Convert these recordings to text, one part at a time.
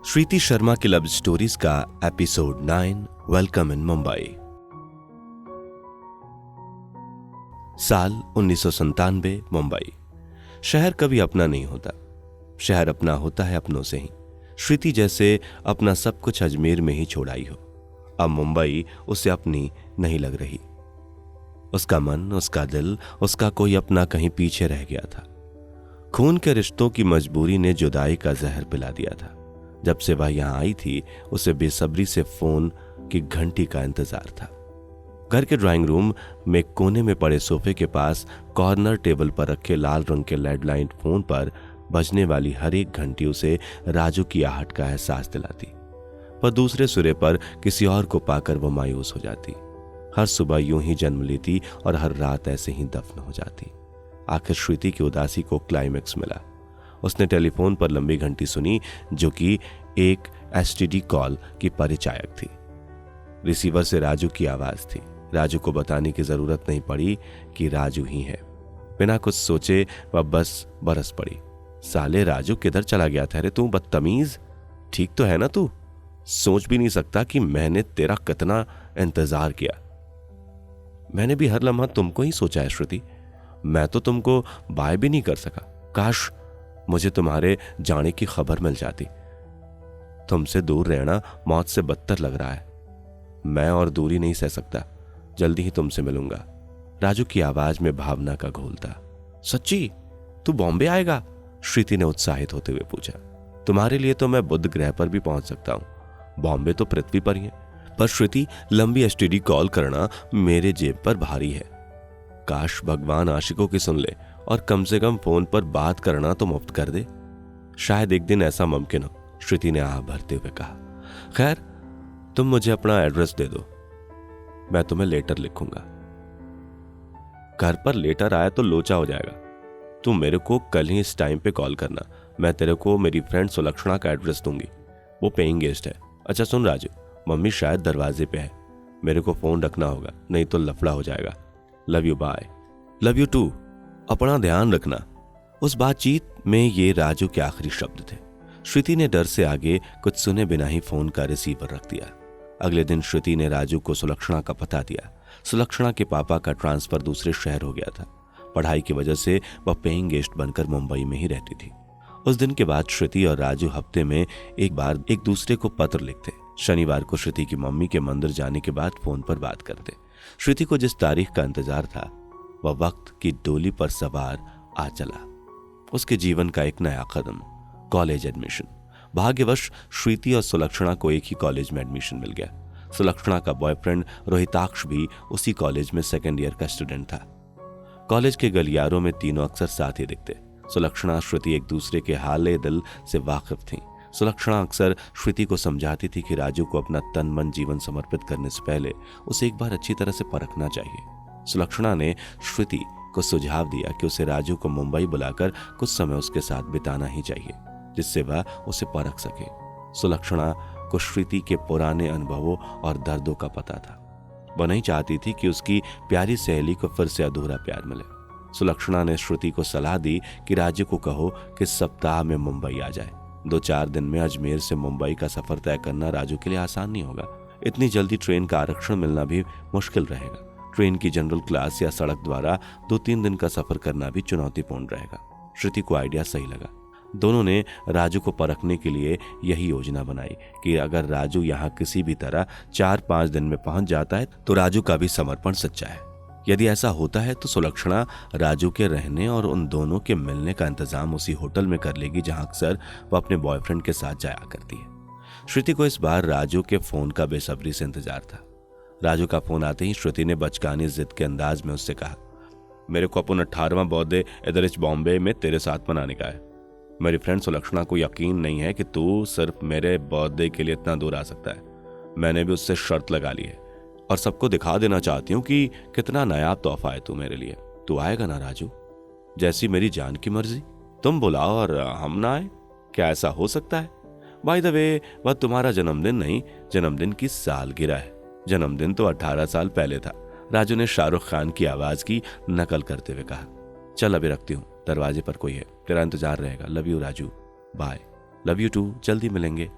श्रुति शर्मा की love stories का episode 9 welcome in Mumbai. साल 1997 मुंबई। शहर कभी अपना नहीं होता, शहर अपना होता है अपनों से ही। श्रुति जैसे अपना सब कुछ अजमेर में ही छोड़ आई हो, अब मुंबई उसे अपनी नहीं लग रही। उसका मन, उसका दिल, उसका कोई अपना कहीं पीछे रह गया था। खून के रिश्तों की मजबूरी ने जुदाई का जहर पिला दिया था। जब से वह यहां आई थी, उसे बेसब्री से फोन की घंटी का इंतजार था। घर के ड्राइंग रूम में कोने में पड़े सोफे के पास कॉर्नर टेबल पर रखे लाल रंग के लैंडलाइन फोन पर बजने वाली हर एक घंटी उसे राजू की आहट का एहसास दिलाती, पर दूसरे सिरे पर किसी और को पाकर वो मायूस हो जाती। हर सुबह यूं ही जन्म लेती और हर रात ऐसे ही दफन हो जाती। आखिर श्रुति की उदासी को क्लाइमेक्स मिला। उसने टेलीफोन पर लंबी घंटी सुनी, जो कि एक एसटीडी कॉल की परिचायक थी। रिसीवर से राजू की आवाज थी। राजू को बताने की जरूरत नहीं पड़ी कि राजू ही है। बिना कुछ सोचे वह बस बरस पड़ी। साले राजू किधर चला गया था रे तू बदतमीज? ठीक तो है ना तू? सोच भी नहीं सकता कि मैंने तेरा कितना इंतजार किया। मैंने भी हर लम्हा तुमको ही सोचा है श्रुति। मैं तो तुमको बाय भी नहीं कर सका। काश मुझे तुम्हारे जाने की खबर मिल जाती। तुमसे दूर रहना मौत से बदतर लग रहा है। मैं और दूरी नहीं सह सकता। जल्दी ही तुमसे मिलूंगा। राजू की आवाज में भावना का घोल था। सच्ची? तू बॉम्बे आएगा? श्रुति ने उत्साहित होते हुए पूछा। तुम्हारे लिए तो मैं बुध ग्रह पर भी पहुंच सकता हूं। बॉम्बे तो पृथ्वी पर ही है। पर श्रुति, लंबी एसटीडी कॉल करना मेरे जेब पर भारी है। काश भगवान आशिकों की सुन ले और कम से कम फोन पर बात करना तो मुफ्त कर दे। शायद एक दिन ऐसा मुमकिन हो, श्रुति ने आह भरते हुए कहा। खैर, तुम मुझे अपना एड्रेस दे दो, मैं तुम्हें लेटर लिखूंगा। घर पर लेटर आया तो लोचा हो जाएगा। तुम मेरे को कल ही इस टाइम पे कॉल करना। मैं तेरे को मेरी फ्रेंड सुलक्षणा का एड्रेस दूंगी। वो पेइंग गेस्ट है। अच्छा सुन राजू, मम्मी शायद दरवाजे पे है। मेरे को फोन रखना होगा, नहीं तो लफड़ा हो जाएगा। Love you, bye. Love you too. अपना ध्यान रखना। उस बातचीत में ये राजू के आखिरी शब्द थे। श्रुति ने डर से आगे कुछ सुने बिना ही फोन का रिसीवर रख दिया। अगले दिन श्रुति ने राजू को सुलक्षणा का पता दिया। सुलक्षणा के पापा का ट्रांसफर दूसरे शहर हो गया था। पढ़ाई की वजह से वह पेइंग गेस्ट बनकर मुंबई में ही रहती थी। उस दिन के बाद श्रुति और राजू हफ्ते में एक बार एक दूसरे को पत्र लिखते। शनिवार को श्रुति की मम्मी के मंदिर जाने के बाद फोन पर बात करते। श्रुति को जिस तारीख का इंतजार था, वह वक्त की डोली पर सवार आ चला। उसके जीवन का एक नया कदम, कॉलेज एडमिशन। भाग्यवश श्रुति और सुलक्षणा को एक ही कॉलेज में एडमिशन मिल गया। सुलक्षणा का बॉयफ्रेंड रोहिताक्ष भी उसी कॉलेज में सेकेंड ईयर का स्टूडेंट था। कॉलेज के गलियारों में तीनों अक्सर साथ ही दिखते। सुलक्षणा, श्रुति एक दूसरे के हाले दिल से वाकिफ थीं। सुलक्षणा अक्सर श्रुति को समझाती थी कि राजू को अपना तन मन जीवन समर्पित करने से पहले उसे एक बार अच्छी तरह से परखना चाहिए। सुलक्षणा ने श्रुति को सुझाव दिया कि उसे राजू को मुंबई बुलाकर कुछ समय उसके साथ बिताना ही चाहिए, जिससे वह उसे परख सके। सुलक्षणा को श्रुति के पुराने अनुभवों और दर्दों का पता था। वह नहीं चाहती थी कि उसकी प्यारी सहेली को फिर से अधूरा प्यार मिले। सुलक्षणा ने श्रुति को सलाह दी कि राजू को कहो कि सप्ताह में मुंबई आ जाए। 2-4 दिन में अजमेर से मुंबई का सफर तय करना राजू के लिए आसान नहीं होगा। इतनी जल्दी ट्रेन का आरक्षण मिलना भी मुश्किल रहेगा। ट्रेन की जनरल क्लास या सड़क द्वारा 2-3 दिन का सफर करना भी चुनौतीपूर्ण रहेगा। श्रुति को आइडिया सही लगा। दोनों ने राजू को परखने के लिए यही योजना बनाई कि अगर राजू यहाँ किसी भी तरह 4-5 दिन में पहुंच जाता है तो राजू का भी समर्पण सच्चा है। यदि ऐसा होता है तो सुलक्षणा राजू के रहने और उन दोनों के मिलने का इंतजाम उसी होटल में कर लेगी जहां अक्सर वो अपने बॉयफ्रेंड के साथ जाया करती है। श्रुति को इस बार राजू के फोन का बेसब्री से इंतजार था। राजू का फोन आते ही श्रुति ने बचकानी जिद के अंदाज में उससे कहा, मेरे को अपन 18वां बर्थडे इधर इस बॉम्बे में तेरे साथ मनाने का है। मेरी फ्रेंड सुलक्षणा को यकीन नहीं है कि तू सिर्फ मेरे बर्थडे के लिए इतना दूर आ सकता है। मैंने भी उससे शर्त लगा ली है और सबको दिखा देना चाहती हूँ कि कितना नायाब तोहफा है तू मेरे लिए। तू आएगा ना राजू? जैसी मेरी जान की मर्जी। तुम बुलाओ और हम ना आए? क्या ऐसा हो सकता है? बाय द वे, वह तुम्हारा जन्मदिन नहीं, जन्मदिन की सालगिरह है। जन्मदिन तो 18 साल पहले था। राजू ने शाहरुख खान की आवाज की नकल करते हुए कहा। चल अभी रखती हूँ, दरवाजे पर कोई है, तेरा इंतजार रहेगा। Love you Raju, bye. Love you too, जल्दी मिलेंगे।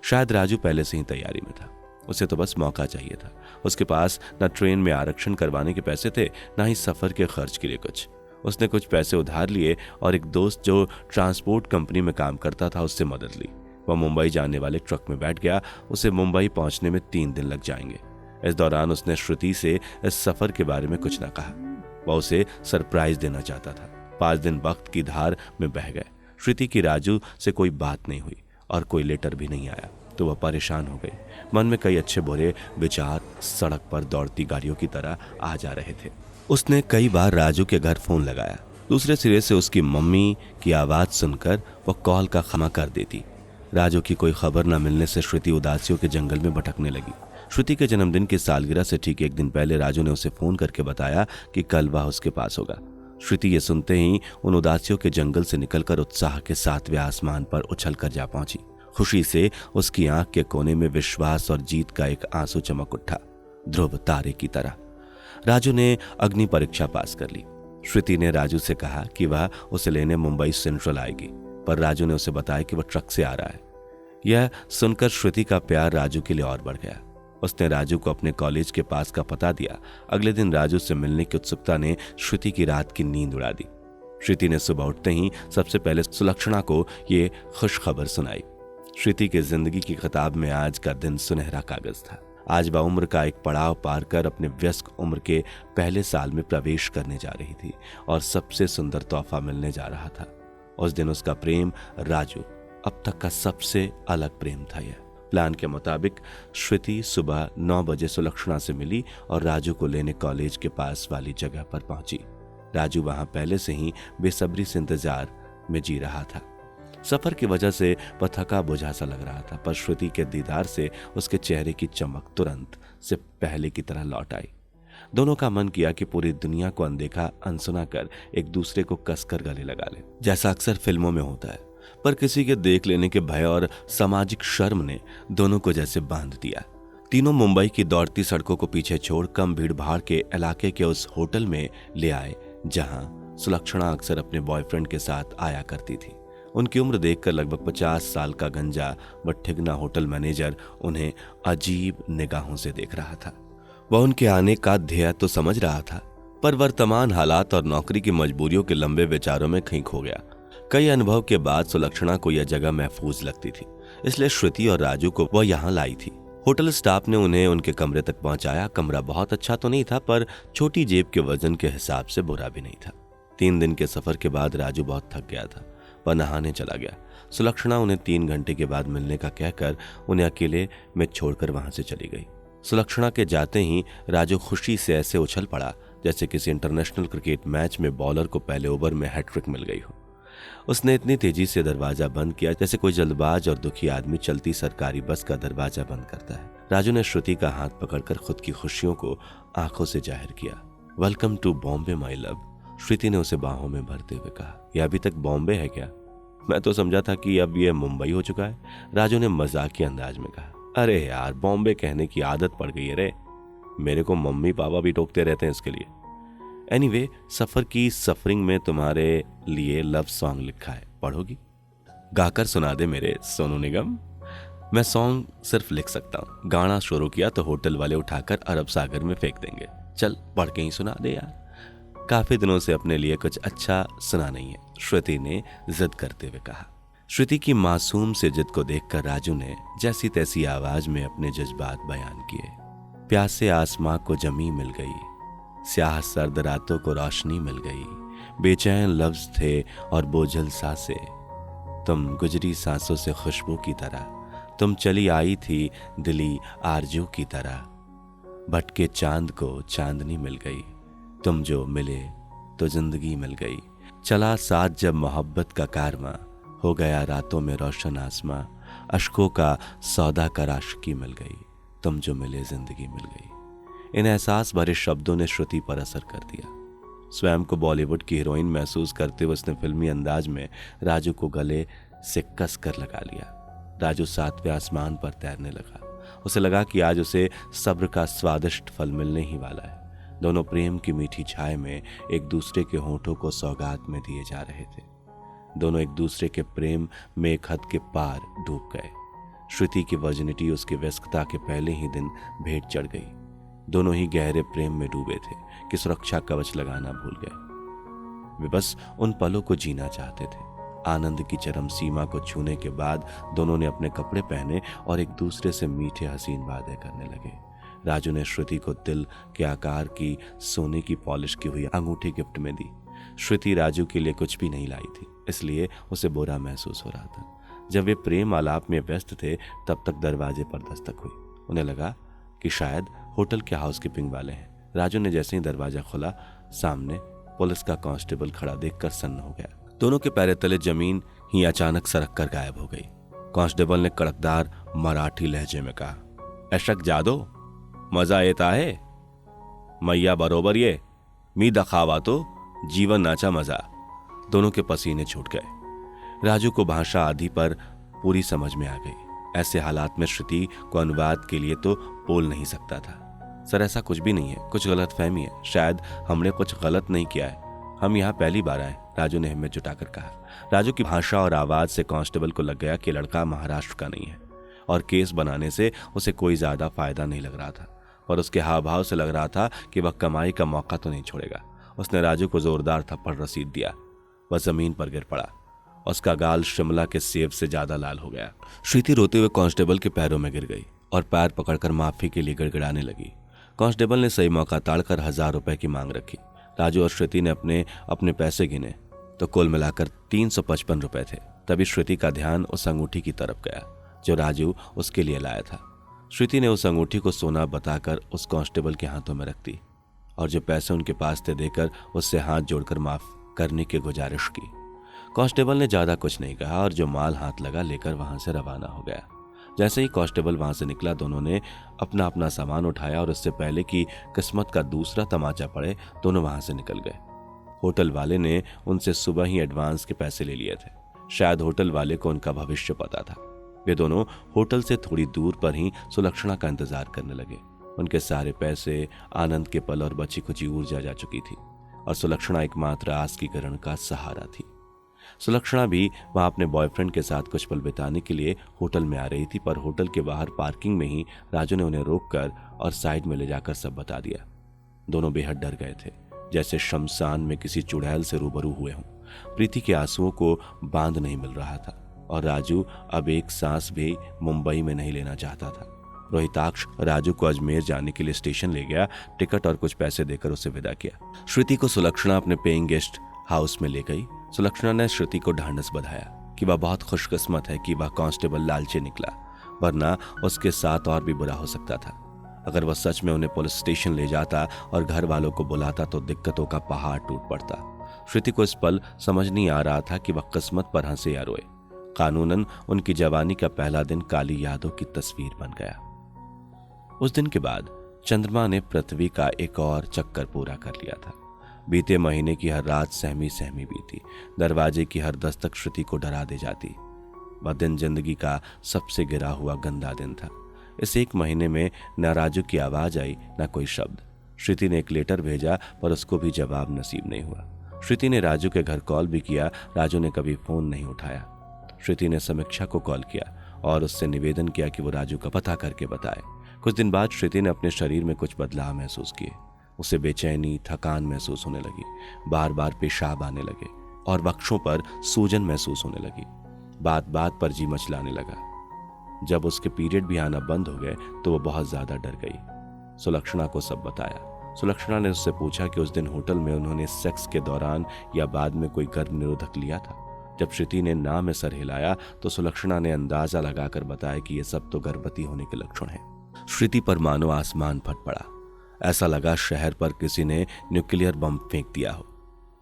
शायद राजू पहले से ही तैयारी में था, उसे तो बस मौका चाहिए था। उसके पास न ट्रेन में आरक्षण करवाने के पैसे थे, ना ही सफर के खर्च के लिए कुछ। उसने कुछ पैसे उधार लिए और एक दोस्त जो ट्रांसपोर्ट कंपनी में काम करता था उससे मदद ली। वह मुंबई जाने वाले ट्रक में बैठ गया। उसे मुंबई पहुंचने में 3 दिन लग जाएंगे। इस दौरान उसने श्रुति से इस सफर के बारे में कुछ न कहा। वह उसे सरप्राइज देना चाहता था। 5 दिन वक्त की धार में बह गए। श्रुति की राजू से कोई बात नहीं हुई और कोई लेटर भी नहीं आया, तो वह परेशान हो गई। मन में कई अच्छे बुरे विचार सड़क पर दौड़ती गाड़ियों की तरह आ जा रहे थे। उसने कई बार राजू के घर फोन लगाया। दूसरे सिरे से उसकी मम्मी की आवाज सुनकर वह कॉल का खमा कर देती। राजू की कोई खबर न मिलने से श्रुति उदासियों के जंगल में भटकने लगी। श्रुति के जन्मदिन की सालगिरह से ठीक 1 दिन पहले राजू ने उसे फोन करके बताया कि कल वह उसके पास होगा। श्रुति ये सुनते ही उन उदासियों के जंगल से निकलकर उत्साह के 7वें आसमान पर उछल कर जा पहुंची। खुशी से उसकी आंख के कोने में विश्वास और जीत का एक आंसू चमक उठा, ध्रुव तारे की तरह। राजू ने अग्नि परीक्षा पास कर ली। श्रुति ने राजू से कहा कि वह उसे लेने मुंबई सेंट्रल आएगी, पर राजू ने उसे बताया कि वह ट्रक से आ रहा है। यह सुनकर श्रुति का प्यार राजू के लिए और बढ़ गया। उसने राजू को अपने कॉलेज के पास का पता दिया। अगले दिन राजू से मिलने की उत्सुकता ने श्रुति की रात की नींद उड़ा दी। श्रुति ने सुबह उठते ही सबसे पहले सुलक्षणा को ये खुश खबर सुनाई। श्रुति की जिंदगी की किताब में आज का दिन सुनहरा कागज था। आज वह उम्र का एक पड़ाव पार कर अपने व्यस्क उम्र के पहले साल में प्रवेश करने जा रही थी और सबसे सुंदर तोहफा मिलने जा रहा था। उस दिन उसका प्रेम राजू अब तक का सबसे अलग प्रेम था। यह प्लान के मुताबिक श्रुति सुबह 9 बजे सुलक्षणा से मिली और राजू को लेने कॉलेज के पास वाली जगह पर पहुंची। राजू वहां पहले से ही बेसब्री से इंतजार में जी रहा था। सफर की वजह से वह थका बुझा सा लग रहा था, पर श्रुति के दीदार से उसके चेहरे की चमक तुरंत से पहले की तरह लौट आई। दोनों का मन किया कि पूरी दुनिया को अनदेखा अनसुना कर एक दूसरे को कसकर गले लगा ले, जैसा अक्सर फिल्मों में होता है। पर किसी के देख लेने के भय और सामाजिक शर्म ने दोनों को जैसे बांध दिया। तीनों मुंबई की दौड़ती सड़कों को पीछे छोड़ कम भीड़ भाड़ के इलाके के उस होटल में ले आए जहां सुलक्षणा अक्सर अपने बॉयफ्रेंड के साथ आया करती थी। उनकी उम्र देखकर लगभग 50 साल का गंजा व ठिगना होटल मैनेजर उन्हें अजीब निगाहों से देख रहा था। वह उनके आने का ध्येय तो समझ रहा था, पर वर्तमान हालात और नौकरी की मजबूरियों के लंबे विचारों में खींच हो गया। कई अनुभव के बाद सुलक्षणा को यह जगह महफूज लगती थी, इसलिए श्रुति और राजू को वह यहाँ लाई थी। होटल स्टाफ ने उन्हें उनके कमरे तक पहुंचाया। कमरा बहुत अच्छा तो नहीं था, पर छोटी जेब के वजन के हिसाब से बुरा भी नहीं था। 3 दिन के सफर के बाद राजू बहुत थक गया था। वह नहाने चला गया। सुलक्षणा उन्हें 3 घंटे के बाद मिलने का कहकर उन्हें अकेले में छोड़कर वहां से चली गई। सुलक्षणा के जाते ही राजू खुशी से ऐसे उछल पड़ा जैसे किसी इंटरनेशनल क्रिकेट मैच में बॉलर को पहले ओवर में हैट्रिक मिल गई हो। उसने इतनी तेजी से दरवाजा बंद किया जैसे कोई जल्दबाज और दुखी आदमी चलती सरकारी बस का दरवाजा बंद करता है। राजू ने श्रुति का हाथ पकड़कर खुद की खुशियों को आंखों से जाहिर किया। Welcome to Bombay my love, Shruti ने उसे बाहों में भरते हुए कहा। यह अभी तक बॉम्बे है क्या? मैं तो समझा था कि अब यह मुंबई हो चुका है, राजू ने मजाकिया अंदाज में कहा। अरे यार, बॉम्बे कहने की आदत पड़ गई है रे, मेरे को मम्मी पापा भी टोकते रहते हैं इसके लिए। एनीवे, सफर की सफरिंग में तुम्हारे लिए लव सॉन्ग लिखा है, पढ़ोगी? गाकर सुना दे मेरे सोनू निगम। मैं सॉन्ग सिर्फ लिख सकता हूँ, गाना शुरू किया तो होटल वाले उठाकर अरब सागर में फेंक देंगे। चल पढ़ के ही सुना दे यार, काफी दिनों से अपने लिए कुछ अच्छा सुना नहीं है, श्रुति ने जिद करते हुए कहा। श्रुति की मासूम से जिद को देखकर राजू ने जैसी तैसी आवाज में अपने जज्बात बयान किए। प्यासे आसमां को जमी मिल गई, स्याह सर्द रातों को रोशनी मिल गई, बेचैन लफ्ज थे और बोझल सांसें, तुम गुजरी सांसों से खुशबू की तरह, तुम चली आई थी दिली आरजू की तरह, भटके चांद को चांदनी मिल गई, तुम जो मिले तो जिंदगी मिल गई, चला साथ जब मोहब्बत का कारवां, हो गया रातों में रोशन आसमां, अश्कों का सौदा कर आशिकी मिल गई, तुम जो मिले जिंदगी मिल गई। इन एहसास भरे शब्दों ने श्रुति पर असर कर दिया। स्वयं को बॉलीवुड की हीरोइन महसूस करते हुए उसने फिल्मी अंदाज में राजू को गले से कस कर लगा लिया। राजू 7वें आसमान पर तैरने लगा। उसे लगा कि आज उसे सब्र का स्वादिष्ट फल मिलने ही वाला है। दोनों प्रेम की मीठी छाया में एक दूसरे के होठों को सौगात में दिए जा रहे थे। दोनों एक दूसरे के प्रेम में एक हद के पार डूब गए। श्रुति की वर्जिनिटी उसकी व्यस्तता के पहले ही दिन भेंट चढ़ गई। दोनों ही गहरे प्रेम में डूबे थे कि सुरक्षा कवच लगाना भूल गए। वे बस उन पलों को जीना चाहते थे। आनंद की चरम सीमा को छूने के बाद दोनों ने अपने कपड़े पहने और एक दूसरे से मीठे हसीन वादे करने लगे। राजू ने श्रुति को दिल के आकार की सोने की पॉलिश की हुई अंगूठी गिफ्ट में दी। श्रुति राजू के लिए कुछ भी नहीं लाई थी, इसलिए उसे बुरा महसूस हो रहा था। जब वे प्रेम आलाप में व्यस्त थे तब तक दरवाजे पर दस्तक हुई। उन्हें लगा कि शायद होटल के हाउसकीपिंग वाले हैं। राजू ने जैसे ही दरवाजा खोला, सामने पुलिस का कांस्टेबल खड़ा देखकर सन्न हो गया। दोनों के पैर तले जमीन ही अचानक सरक कर गायब हो गई। कांस्टेबल ने कड़कदार मराठी लहजे में कहा, अशक जादो, मजा येता है मैया बरोबर ये मी दखावा तो जीवन नाचा मजा। दोनों के पसीने छूट गए। राजू को भाषा आदि पर पूरी समझ में आ गई। ऐसे हालात में श्रुति को अनुवाद के लिए तो बोल नहीं सकता था। सर ऐसा कुछ भी नहीं है, कुछ गलत फहमी है, शायद हमने कुछ गलत नहीं किया है, हम यहाँ पहली बार आए, राजू ने हिम्मत जुटाकर कहा। राजू की भाषा और आवाज से कांस्टेबल को लग गया कि लड़का महाराष्ट्र का नहीं है और केस बनाने से उसे कोई ज्यादा फायदा नहीं लग रहा था, पर उसके हाव भाव से लग रहा था कि वह कमाई का मौका तो नहीं छोड़ेगा। उसने राजू को जोरदार थप्पड़ रसीद दिया। वह जमीन पर गिर पड़ा। उसका गाल शिमला के सेब से ज्यादा लाल हो गया। श्रुति रोते हुए कांस्टेबल के पैरों में गिर गई और पैर पकड़कर माफी के लिए गिड़गिड़ाने लगी। कांस्टेबल ने सही मौका ताड़कर 1000 रुपए की मांग रखी। राजू और श्रुति ने अपने अपने पैसे गिने तो कुल मिलाकर 355 रुपए थे। तभी श्रुति का ध्यान उस अंगूठी की तरफ गया जो राजू उसके लिए लाया था। श्रुति ने उस अंगूठी को सोना बताकर उस कांस्टेबल के हाथों में रख दी और जो पैसे उनके पास थे देकर उससे हाथ जोड़कर माफ करने की गुजारिश की। कांस्टेबल ने ज्यादा कुछ नहीं कहा और जो माल हाथ लगा लेकर वहां से रवाना हो गया। जैसे ही कांस्टेबल वहां से निकला, दोनों ने अपना अपना सामान उठाया और उससे पहले कि किस्मत का दूसरा तमाचा पड़े, दोनों वहां से निकल गए। होटल वाले ने उनसे सुबह ही एडवांस के पैसे ले लिए थे। शायद होटल वाले को उनका भविष्य पता था। वे दोनों होटल से थोड़ी दूर पर ही सुलक्षणा का इंतजार करने लगे। उनके सारे पैसे, आनंद के पल और बची खुची ऊर्जा जा चुकी थी और सुलक्षणा एकमात्र आस की किरण का सहारा थी। सुलक्षणा भी वहां अपने बॉयफ्रेंड के साथ कुछ पल बिताने के लिए होटल में आ रही थी, पर होटल के बाहर पार्किंग में ही राजू ने उन्हें रोककर और साइड में ले जाकर सब बता दिया। दोनों बेहद डर गए थे, जैसे शमशान में किसी चुड़ैल से रूबरू हुए हों। प्रीति के आंसुओं को बांध नहीं मिल रहा था और राजू अब एक सांस भी मुंबई में नहीं लेना चाहता था। रोहिताक्ष राजू को अजमेर जाने के लिए स्टेशन ले गया। टिकट और कुछ पैसे देकर उसे विदा किया। श्रुति को सुलक्षणा अपने पेइंग गेस्ट हाउस में ले गई। सुलक्षणा ने श्रुति को ढांढस बधाया कि वह बहुत खुशकिस्मत है कि वह कांस्टेबल लालची निकला, वरना उसके साथ और भी बुरा हो सकता था। अगर वह सच में उन्हें पुलिस स्टेशन ले जाता और घर वालों को बुलाता तो दिक्कतों का पहाड़ टूट पड़ता। श्रुति को इस पल समझ नहीं आ रहा था कि वह किस्मत पर हंसे या रोए। कानूनन उनकी जवानी का पहला दिन काली यादों की तस्वीर बन गया। उस दिन के बाद चंद्रमा ने पृथ्वी का एक और चक्कर पूरा कर लिया था। बीते महीने की हर रात सहमी सहमी बीती। दरवाजे की हर दस्तक श्रुति को डरा दे जाती। वह दिन जिंदगी का सबसे गिरा हुआ गंदा दिन था। इस एक महीने में न राजू की आवाज आई, न कोई शब्द। श्रुति ने एक लेटर भेजा पर उसको भी जवाब नसीब नहीं हुआ। श्रुति ने राजू के घर कॉल भी किया, राजू ने कभी फोन नहीं उठाया। श्रुति ने समीक्षा को कॉल किया और उससे निवेदन किया कि वो राजू का पता करके बताए। कुछ दिन बाद श्रुति ने अपने शरीर में कुछ बदलाव महसूस किए। उसे बेचैनी, थकान महसूस होने लगी, बार बार पेशाब आने लगे और वक्षों पर सूजन महसूस होने लगी। बात बात पर जी मचलाने लगा। जब उसके पीरियड भी आना बंद हो गए तो वो बहुत ज्यादा डर गई। सुलक्षणा को सब बताया। सुलक्षणा ने उससे पूछा कि उस दिन होटल में उन्होंने सेक्स के दौरान या बाद में कोई गर्भ निरोधक लिया था। जब श्रुति ने ना में सर हिलाया तो सुलक्षणा ने अंदाजा लगाकर बताया कि ये सब तो गर्भवती होने के लक्षण हैं। श्रुति पर मानो आसमान फट पड़ा। ऐसा लगा शहर पर किसी ने न्यूक्लियर बम फेंक दिया हो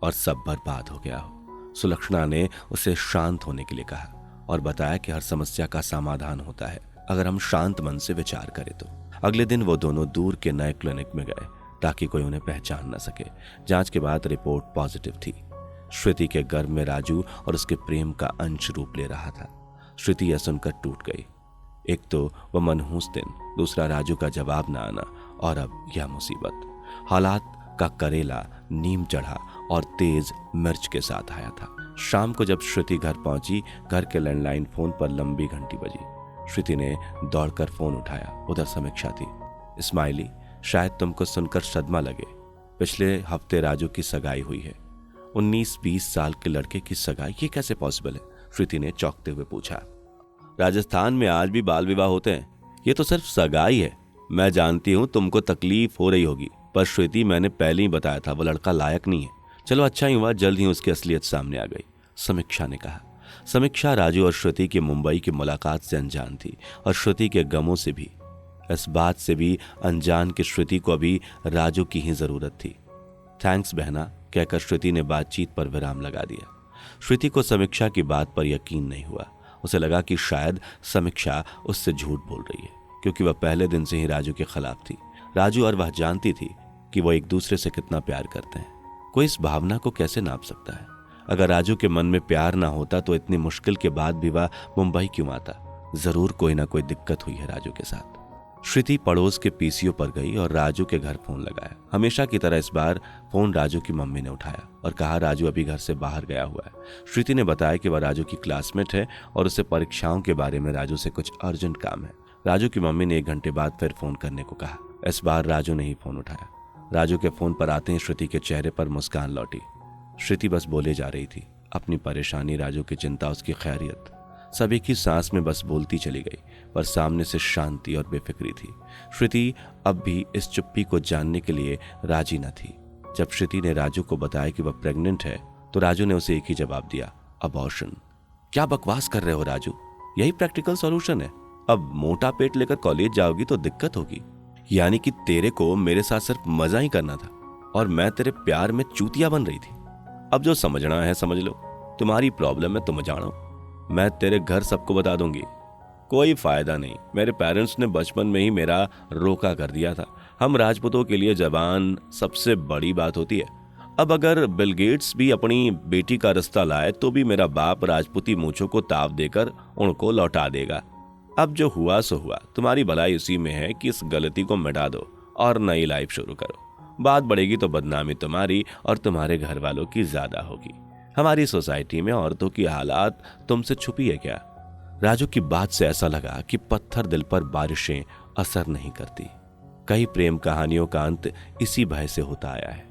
और सब बर्बाद हो गया हो। सुलक्षणा ने उसे शांत होने के लिए कहा और बताया कि हर समस्या का समाधान होता है अगर हम शांत मन से विचार करें तो। अगले दिन वो दोनों दूर के नए क्लिनिक में गए ताकि कोई उन्हें पहचान न सके। जांच के बाद रिपोर्ट पॉजिटिव थी। श्रुति के गर्भ में राजू और उसके प्रेम का अंश रूप ले रहा था। श्रुति यह सुनकर टूट गई। एक तो वह मनहूस दिन, दूसरा राजू का जवाब न आना और अब यह मुसीबत। हालात का करेला नीम चढ़ा और तेज मिर्च के साथ आया था। शाम को जब श्रुति घर पहुंची, घर के लैंडलाइन फोन पर लंबी घंटी बजी। श्रुति ने दौड़कर फोन उठाया। उधर समीक्षा थी। स्माइली, शायद तुमको सुनकर सदमा लगे, पिछले हफ्ते राजू की सगाई हुई है। 19-20 साल के लड़के की सगाई, ये कैसे पॉसिबल है? श्रुति ने चौंकते हुए पूछा। राजस्थान में आज भी बाल विवाह होते हैं, ये तो सिर्फ सगाई है। मैं जानती हूँ तुमको तकलीफ हो रही होगी, पर श्रुति मैंने पहले ही बताया था वो लड़का लायक नहीं है। चलो अच्छा ही हुआ जल्द ही उसकी असलियत सामने आ गई, समीक्षा ने कहा। समीक्षा राजू और श्रुति की मुंबई की मुलाकात से अनजान थी और श्रुति के गमों से भी, इस बात से भी अनजान कि श्रुति को अभी राजू की ही जरूरत थी। थैंक्स बहना, कहकर श्रुति ने बातचीत पर विराम लगा दिया। श्रुति को समीक्षा की बात पर यकीन नहीं हुआ। उसे लगा कि शायद समीक्षा उससे झूठ बोल रही है, क्योंकि वह पहले दिन से ही राजू के खिलाफ थी। राजू और वह जानती थी कि वो एक दूसरे से कितना प्यार करते हैं। कोई इस भावना को कैसे नाप सकता है? अगर राजू के मन में प्यार ना होता तो इतनी मुश्किल के बाद भी वह मुंबई क्यों आता? जरूर कोई ना कोई दिक्कत हुई है राजू के साथ। श्रुति पड़ोस के पीसीओ पर गई और राजू के घर फोन लगाया। हमेशा की तरह इस बार फोन राजू की मम्मी ने उठाया और कहा राजू अभी घर से बाहर गया हुआ है। श्रुति ने बताया कि वह राजू की क्लासमेट है और उसे परीक्षाओं के बारे में राजू से कुछ अर्जेंट काम है। राजू की मम्मी ने 1 घंटे बाद फिर फोन करने को कहा। इस बार राजू ने ही फोन उठाया। राजू के फोन पर आते ही श्रुति के चेहरे पर मुस्कान लौटी। श्रुति बस बोले जा रही थी, अपनी परेशानी, राजू की चिंता, उसकी खैरियत, सभी की सांस में बस बोलती चली गई, पर सामने से शांति और बेफिक्री थी। श्रुति अब भी इस चुप्पी को जानने के लिए राजी न थी। जब श्रुति ने राजू को बताया कि वह प्रेग्नेंट है तो राजू ने उसे एक ही जवाब दिया, अबॉर्शन। क्या बकवास कर रहे हो राजू, यही प्रैक्टिकल सॉल्यूशन है। अब मोटा पेट लेकर कॉलेज जाओगी तो दिक्कत होगी। यानी कि तेरे को मेरे साथ सिर्फ मजा ही करना था और मैं तेरे प्यार में चूतिया बन रही थी। अब जो समझना है समझ लो, तुम्हारी प्रॉब्लम है तुम जानो, मैं तेरे घर सबको बता दूंगी। कोई फायदा नहीं, मेरे पेरेंट्स ने बचपन में ही मेरा रोका कर दिया था। हम राजपूतों के लिए जबान सबसे बड़ी बात होती है। अब अगर बिल गेट्स भी अपनी बेटी का रिश्ता लाए तो भी मेरा बाप राजपूती मूंछों को ताव देकर उनको लौटा देगा। अब जो हुआ सो हुआ, तुम्हारी भलाई इसी में है कि इस गलती को मिटा दो और नई लाइफ शुरू करो। बात बढ़ेगी तो बदनामी तुम्हारी और तुम्हारे घर वालों की ज्यादा होगी। हमारी सोसाइटी में औरतों की हालात तुमसे छुपी है क्या? राजू की बात से ऐसा लगा कि पत्थर दिल पर बारिशें असर नहीं करती। कई प्रेम कहानियों का अंत इसी भय से होता आया है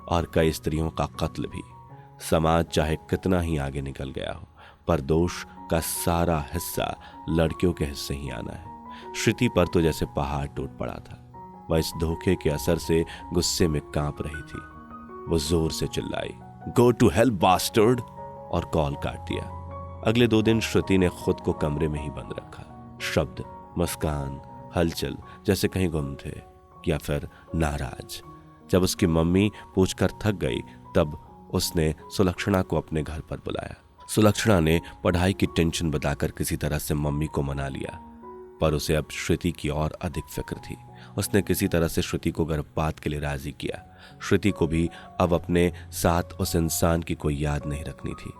और कई स्त्रियों का कत्ल भी। समाज चाहे कितना ही आगे निकल गया हो, पर दोष का सारा हिस्सा लड़कियों के हिस्से ही आना है। श्रुति पर तो जैसे पहाड़ टूट पड़ा था। वह इस धोखे के असर से गुस्से में कांप रही थी। वो जोर से चिल्लाई, गो टू हेल बास्टर्ड, और कॉल काट दिया। अगले 2 दिन श्रुति ने खुद को कमरे में ही बंद रखा। शब्द, मुस्कान, हलचल जैसे कहीं गुम थे या फिर नाराज। जब उसकी मम्मी पूछकर थक गई तब उसने सुलक्षणा को अपने घर पर बुलाया। सुलक्षणा ने पढ़ाई की टेंशन बताकर किसी तरह से मम्मी को मना लिया, पर उसे अब श्रुति की और अधिक फिक्र थी। उसने किसी तरह से श्रुति को गर्भपात के लिए राजी किया। श्रुति को भी अब अपने साथ उस इंसान की कोई याद नहीं रखनी थी,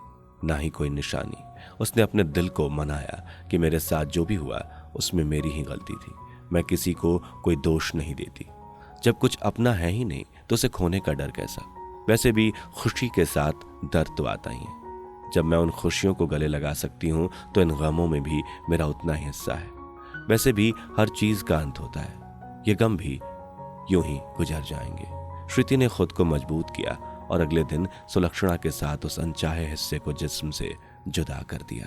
ना ही कोई निशानी। उसने अपने दिल को मनाया कि मेरे साथ जो भी हुआ उसमें मेरी ही गलती थी, मैं किसी को कोई दोष नहीं देती। जब कुछ अपना है ही नहीं तो उसे खोने का डर कैसा? वैसे भी खुशी के साथ दर्द तो आता ही है। जब मैं उन खुशियों को गले लगा सकती हूँ तो इन गमों में भी मेरा उतना ही हिस्सा है। वैसे भी हर चीज का अंत होता है, ये गम भी यूं ही गुजर जाएंगे। श्रुति ने खुद को मजबूत किया और अगले दिन सुलक्षणा के साथ उस अनचाहे हिस्से को जिस्म से जुदा कर दिया।